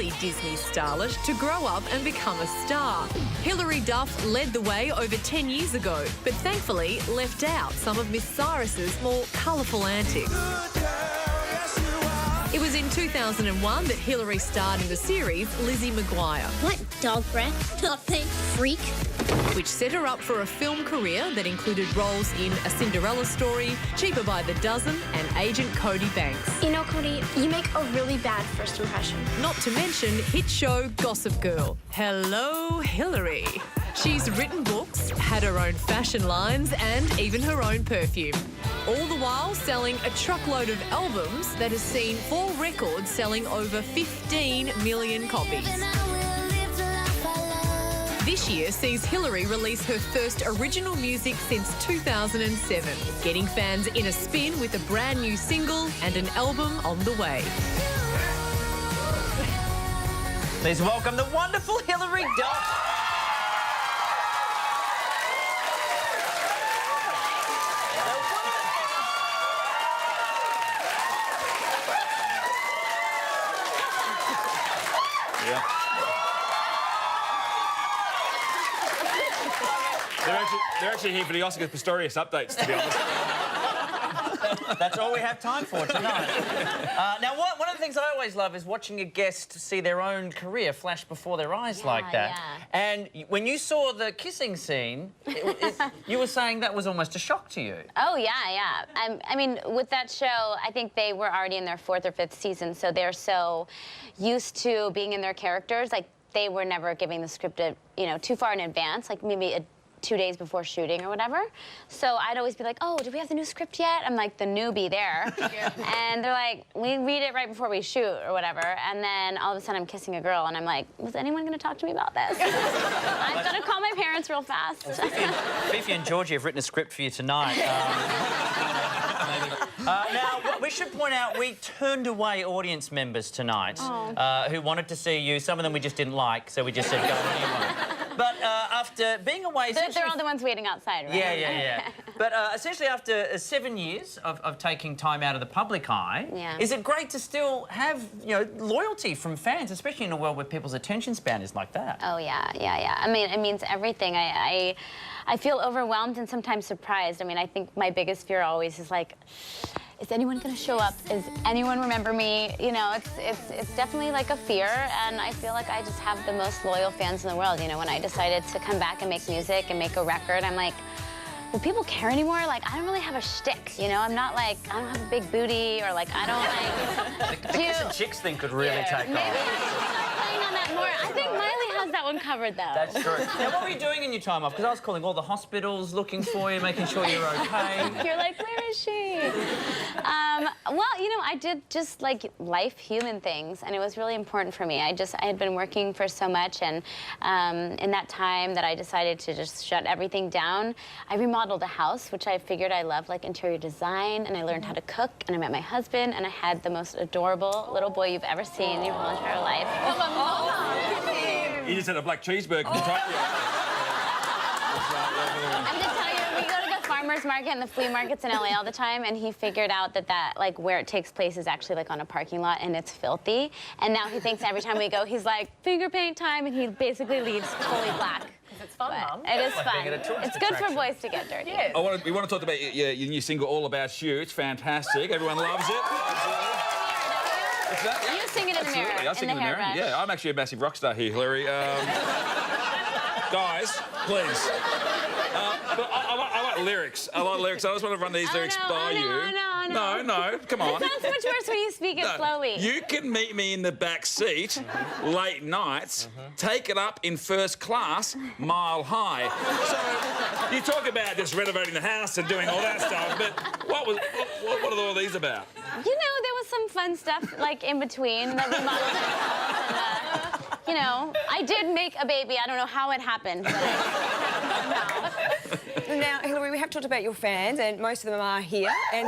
really Disney stylish to grow up and become a star. Hilary Duff led the way over 10 years ago, but thankfully left out some of Miss Cyrus's more colourful antics. It was in 2001 that Hilary starred in the series Lizzie McGuire. What dog breath? Nothing. Freak. Which set her up for a film career that included roles in A Cinderella Story, Cheaper by the Dozen and Agent Cody Banks. You know, Cody, you make a really bad first impression. Not to mention hit show Gossip Girl. Hello, Hilary. She's written books, had her own fashion lines and even her own perfume. All the while selling a truckload of albums that has seen 4 records selling over 15 million copies. This year sees Hilary release her first original music since 2007, getting fans in a spin with a brand new single and an album on the way. Please welcome the wonderful Hilary Duff. They're actually here for the Oscar Pistorius updates, to be honest. That's all we have time for tonight. Now, one of the things I always love is watching a guest see their own career flash before their eyes like that. Yeah. And when you saw the kissing scene, you were saying that was almost a shock to you. Oh, yeah. I mean, with that show, I think they were already in their 4th or 5th season, so they're so used to being in their characters. Like, they were never giving the script, too far in advance, like maybe 2 days before shooting or whatever. So I'd always be like, oh, do we have the new script yet? I'm like the newbie there. Yeah. And they're like, we read it right before we shoot or whatever. And then all of a sudden I'm kissing a girl and I'm like, was anyone gonna talk to me about this? I've gotta call my parents real fast. Fifi and Georgie have written a script for you tonight. Now, we should point out we turned away audience members tonight who wanted to see you. Some of them we just didn't like, so we just said go anyway. But after being away... They're all the ones waiting outside, right? Yeah. But essentially after 7 years of taking time out of the public eye, is it great to still have, loyalty from fans, especially in a world where people's attention span is like that? Oh, yeah. I mean, it means everything. I feel overwhelmed and sometimes surprised. I mean, I think my biggest fear always is like, is anyone going to show up? Is anyone remember me? It's definitely like a fear, and I feel like I just have the most loyal fans in the world. When I decided to come back and make music and make a record, I'm like, will people care anymore? Like, I don't really have a shtick, I'm not like, I don't have a big booty, or like, I don't like... The Kiss and Chicks thing could really take maybe off. I should start playing on that more. I think Miley has that one covered, though. That's true. Now, what were you doing in your time off? Because I was calling all the hospitals, looking for you, making sure you're okay. You're like, where is she? Well, I did just like life, human things, and it was really important for me. I had been working for so much, and in that time that I decided to just shut everything down, I remodeled a house, which I figured I loved, like interior design, and I learned how to cook, and I met my husband, and I had the most adorable little boy you've ever seen in your whole entire life. You just had a black cheeseburger from I'm just telling you, we go to the farmer's market and the flea markets in LA all the time, and he figured out that like where it takes place is actually like on a parking lot, and it's filthy. And now he thinks every time we go, he's like, finger paint time, and he basically leaves fully black. It's fun, Mum. It is fun. It's good for boys to get dirty. Yes. We want to talk about your new single, All About You. It's fantastic. Everyone loves it. You sing it in the mirror. I sing in the mirror. Yeah, I'm actually a massive rock star here, Hilary. Guys, please. But I like lyrics. I just want to run these lyrics by you. No, come on. It sounds much worse when you speak it slowly. You can meet me in the back seat late nights, take it up in first class, mile high. So you talk about just renovating the house and doing all that stuff, but what are all these about? There was some fun stuff like in between the remodeling house, and, I did make a baby. I don't know how it happened, but Now, Hilary, we have talked about your fans, and most of them are here. And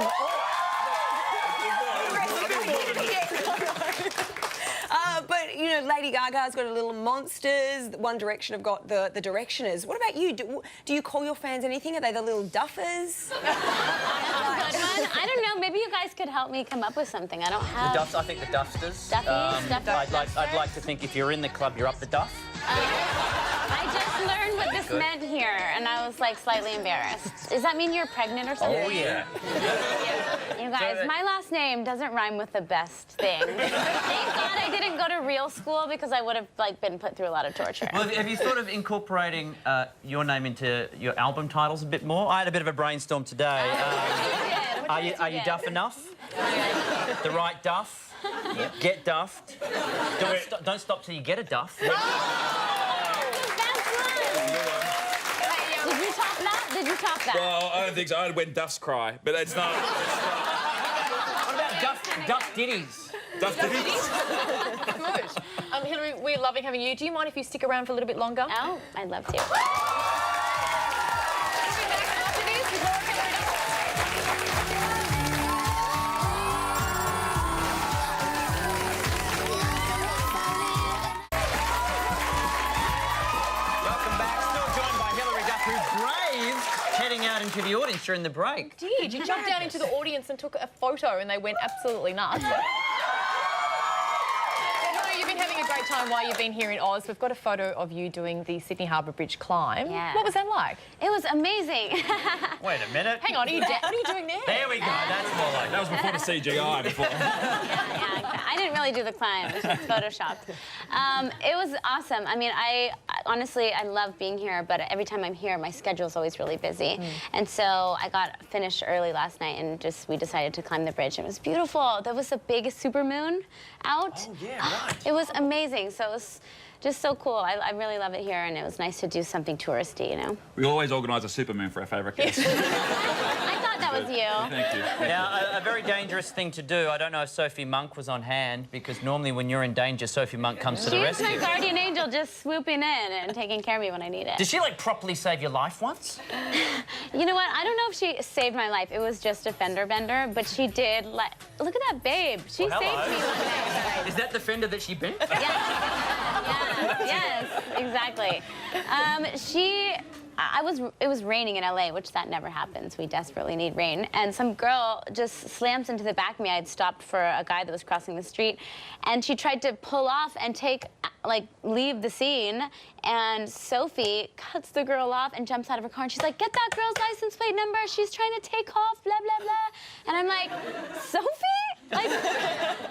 but you know, Lady Gaga's got a little Monsters. One Direction have got the Directioners. What about you? Do you call your fans anything? Are they the little Duffers? Good one. I don't know. Maybe you guys could help me come up with something. I don't have. The Duffs, I think the Duffsters. Duffies? I'd like to think if you're in the club, you're up the Duff. I just learned what this meant here, and I was like slightly embarrassed. Does that mean you're pregnant or something? Oh, yeah. You guys, my last name doesn't rhyme with the best thing. Thank God I didn't go to real school because I would have like been put through a lot of torture. Well, have you thought of incorporating your name into your album titles a bit more? I had a bit of a brainstorm today. Are you Duff enough? The right Duff? Get duffed. Don't stop till you get a Duff. Did you top that? Did you top that? Well, I don't think so. I had When Duffs Cry, but it's not. What about Duff Ditties? Duff Ditties? Good. Hilary, we're loving having you. Do you mind if you stick around for a little bit longer? Oh, I'd love to. Heading out into the audience during the break. Did you jump down into the audience and took a photo and they went absolutely nuts? You've been having a great time while you've been here in Oz. We've got a photo of you doing the Sydney Harbour Bridge climb. Yeah. What was that like? It was amazing. Wait a minute. Hang on, what are you doing there? There we go. That's more like That was before the CGI. Yeah, I didn't really do the climb. It was just photoshopped. It was awesome. I mean, I honestly, I love being here, but every time I'm here, my schedule's always really busy. And so I got finished early last night and we decided to climb the bridge. It was beautiful. There was a big supermoon out. Oh, yeah, right. It was amazing. So it was just so cool. I really love it here, and it was nice to do something touristy, you know? We always organise a supermoon for our favourite guest. I thought that was you. Thank you. Now, a very dangerous thing to do. I don't know if Sophie Monk was on hand, because normally when you're in danger, Sophie Monk comes to the She's rescue. my guardian angel, just swooping in and taking care of me when I need it. Did she, like, properly save your life once? You know what? I don't know if she saved my life. It was just a fender bender, but she did. Look at that babe. She saved me one day. Is that the fender that she bent? Yes, exactly. It was raining in LA, which that never happens. We desperately need rain. And some girl just slams into the back of me. I had stopped for a guy that was crossing the street, and she tried to pull off and leave the scene. And Sophie cuts the girl off and jumps out of her car, and she's like, "Get that girl's license plate number. She's trying to take off, blah, blah, blah." And I'm like, "Sophie? Like,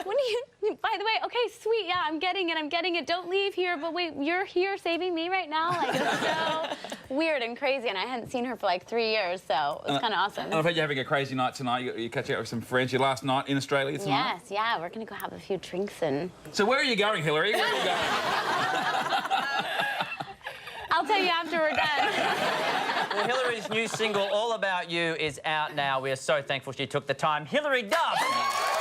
when you, by the way, okay, sweet, yeah, I'm getting it. Don't leave here, but wait, you're here saving me right now?" Like, it's so weird and crazy, and I hadn't seen her for like 3 years, so it was kind of awesome. And I've heard you're having a crazy night tonight. You're catching up with some friends. Your last night in Australia tonight? Yes, yeah, we're gonna go have a few drinks and... So where are you going, Hilary? Where are you going? I'll tell you after we're done. Well, Hilary's new single, All About You, is out now. We are so thankful she took the time. Hilary Duff!